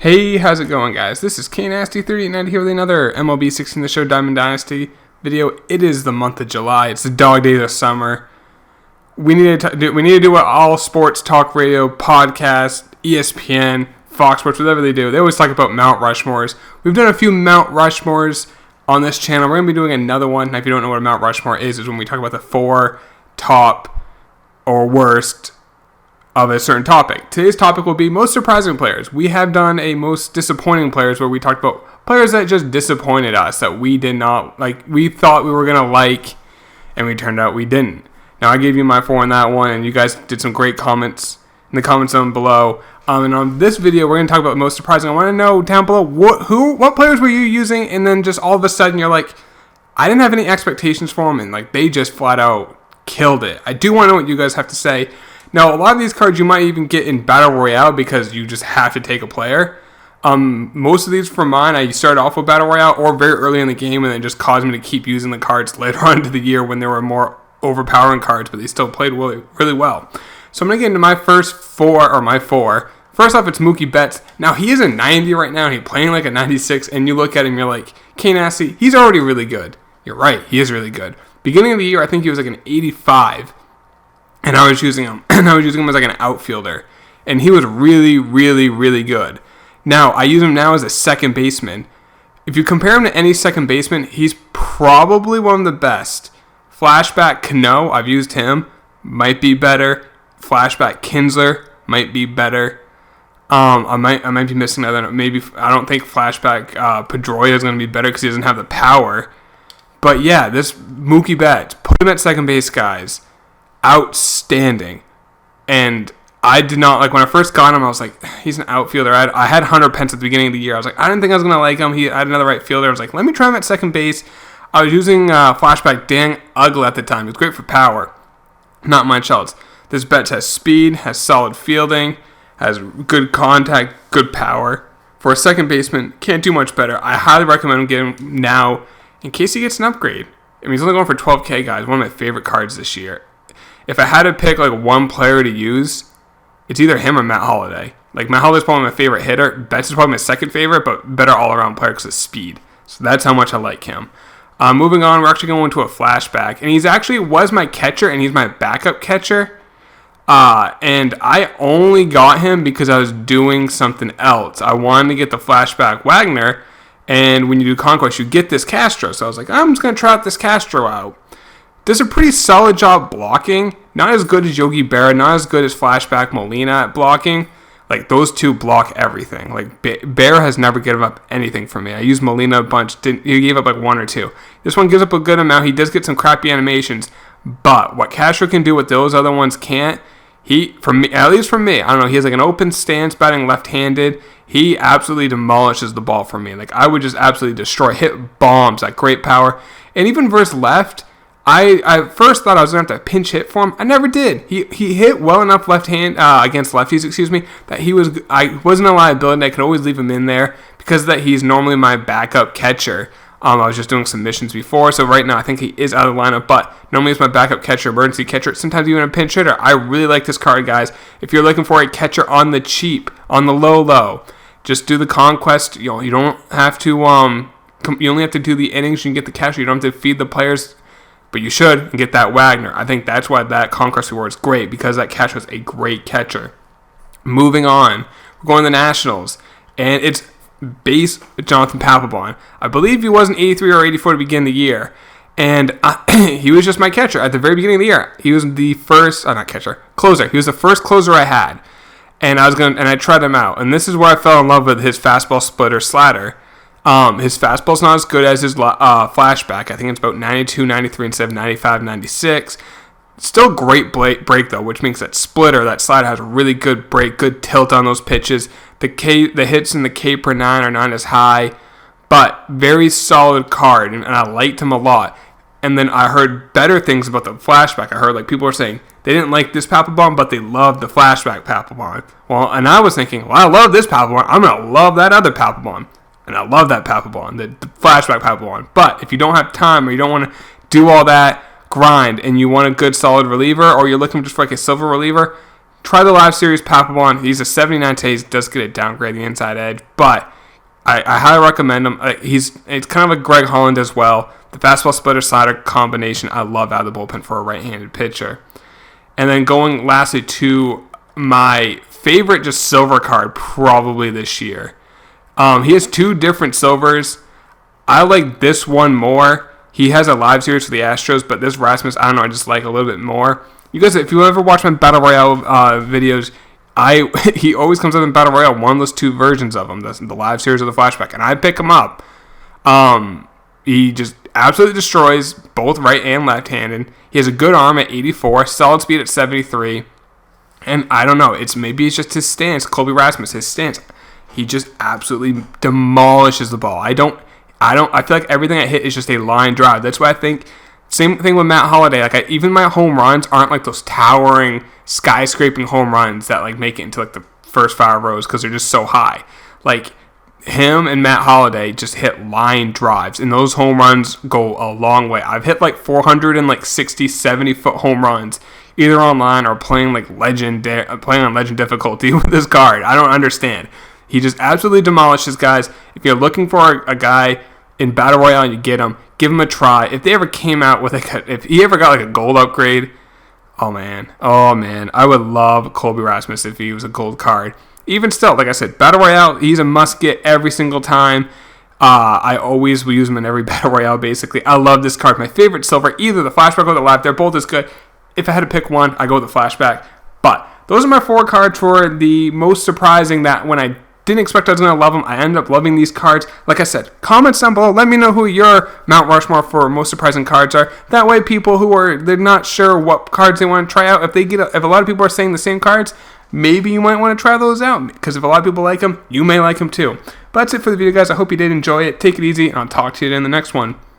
Hey, how's it going, guys? This is Dynasty3890 here with another MLB 16 The Show Diamond Dynasty video. It is the month of July. It's the dog days of summer. We need to do what all sports talk radio, podcast, ESPN, Fox Sports, whatever they do. They always talk about Mount Rushmores. We've done a few Mount Rushmores on this channel. We're going to be doing another one. Now, if you don't know what a Mount Rushmore is when we talk about the 4 top or worst of a certain topic. Today's topic will be most surprising players. We have done a most disappointing players where we talked about players that just disappointed us, that we did not like, we thought we were going to like, and we turned out we didn't. Now, I gave you my 4 on that one, and you guys did some great comments in the comment zone below. And on this video, we're going to talk about most surprising. I want to know down below, what players were you using, and then just all of a sudden you're like, I didn't have any expectations for them, and like they just flat out killed it. I do want to know what you guys have to say. Now, a lot of these cards you might even get in Battle Royale because you just have to take a player. Most of these for mine, I started off with Battle Royale or very early in the game, and it just caused me to keep using the cards later on into the year when there were more overpowering cards, but they still played really, really well. So I'm going to get into my first 4. First off, it's Mookie Betts. Now, he is a 90 right now, and he's playing like a 96, and you look at him, you're like, Dynasty, he's already really good. You're right, he is really good. Beginning of the year, I think he was like an 85. And I was using him. As like an outfielder. And he was really, really, really good. Now, I use him now as a second baseman. If you compare him to any second baseman, he's probably one of the best. Flashback Cano, I've used him. Might be better. Flashback Kinsler might be better. I might be missing another. Maybe I don't think Flashback Pedroia is going to be better because he doesn't have the power. But yeah, this Mookie Betts, put him at second base, guys. Outstanding. And I did not, like, when I first got him, I was like, he's an outfielder. I had Hunter Pence at the beginning of the year. I was like, I didn't think I was going to like him. He had another right fielder. I was like, let me try him at second base. I was using Flashback Dan Uggla at the time. He was great for power. Not much else. This Betts has speed, has solid fielding, has good contact, good power. For a second baseman, can't do much better. I highly recommend him getting him now in case he gets an upgrade. I mean, he's only going for 12K, guys. One of my favorite cards this year. If I had to pick like one player to use, it's either him or Matt Holliday. Like, Matt Holliday's probably my favorite hitter. Betts is probably my second favorite, but better all-around player because of speed. So that's how much I like him. Moving on, we're actually going to a flashback. And he's actually was my catcher, and he's my backup catcher. And I only got him because I was doing something else. I wanted to get the flashback Wagner, and when you do Conquest, you get this Castro. So I was like, I'm just going to try out this Castro out. Does a pretty solid job blocking. Not as good as Yogi Berra, not as good as Flashback Molina at blocking. Like, those two block everything. Like, Berra has never given up anything for me. I used Molina a bunch. He gave up like 1 or 2. This one gives up a good amount. He does get some crappy animations. But what Castro can do what those other ones can't, at least for me, I don't know, he has like an open stance batting left-handed. He absolutely demolishes the ball for me. Like, I would just absolutely destroy, hit bombs at great power. And even versus left, I first thought I was going to have to pinch hit for him. I never did. He hit well enough against lefties, that I wasn't a liability. I could always leave him in there because that he's normally my backup catcher. I was just doing some missions before, so right now I think he is out of the lineup, but normally he's my backup catcher, emergency catcher, sometimes even a pinch hitter. I really like this card, guys. If you're looking for a catcher on the cheap, on the low, just do the Conquest. You don't have to, you only have to do the innings, you can get the catcher, you don't have to feed the players. But you should get that Wagner. I think that's why that Conquest reward is great, because that catcher was a great catcher. Moving on, we're going to the Nationals, and it's base Jonathan Papelbon. I believe he was an 83 or 84 to begin the year, and he was just my catcher at the very beginning of the year. He was the first, closer. He was the first closer I had, and I tried him out, and this is where I fell in love with his fastball splitter slider. His fastball's not as good as his flashback. I think it's about 92, 93 instead of 95, 96. Still great break though, which means that splitter, that slider has a really good break, good tilt on those pitches. The hits in the K per 9 are not as high, but very solid card, and I liked him a lot. And then I heard better things about the flashback. I heard like people were saying they didn't like this Papelbon, but they loved the flashback Papelbon. Well, and I was thinking, well, I love this Papelbon. I'm going to love that other Papelbon. And I love that Papelbon, the flashback Papelbon. But if you don't have time or you don't want to do all that grind and you want a good solid reliever, or you're looking just for like a silver reliever, try the live series Papelbon. He's a 79 today. He does get a downgrade the inside edge, but I highly recommend him. It's kind of a Greg Holland as well. The fastball splitter slider combination I love out of the bullpen for a right-handed pitcher. And then going lastly to my favorite just silver card probably this year. He has 2 different silvers. I like this one more. He has a live series for the Astros, but this Rasmus, I don't know, I just like a little bit more. You guys, if you ever watch my Battle Royale videos, he always comes up in Battle Royale, one of those 2 versions of him, the live series or the flashback, and I pick him up. He just absolutely destroys both right and left-handed. He has a good arm at 84, solid speed at 73, and I don't know, maybe it's just his stance, Colby Rasmus, his stance. He just absolutely demolishes the ball. I feel like everything I hit is just a line drive. That's why I think, same thing with Matt Holliday. Even my home runs aren't like those towering, skyscraping home runs that like make it into like the first 5 rows because they're just so high. Like him and Matt Holliday just hit line drives, and those home runs go a long way. I've hit like 460, 70 foot home runs, either online or playing on legend difficulty with this card. I don't understand. He just absolutely demolishes guys. If you're looking for a guy in Battle Royale and you get him, give him a try. If they ever came out with if he ever got like a gold upgrade, oh man, I would love Colby Rasmus if he was a gold card. Even still, like I said, Battle Royale, he's a must get every single time. I always will use him in every Battle Royale basically. I love this card. My favorite silver, either the flashback or the live. They're both as good. If I had to pick one, I go with the flashback. But those are my 4 cards for the most surprising that when I didn't expect I was going to love them, I ended up loving these cards. Like I said, comments down below. Let me know who your Mount Rushmore for most surprising cards are. That way, people they're not sure what cards they want to try out. If a lot of people are saying the same cards, maybe you might want to try those out. Because if a lot of people like them, you may like them too. But that's it for the video, guys. I hope you did enjoy it. Take it easy, and I'll talk to you in the next one.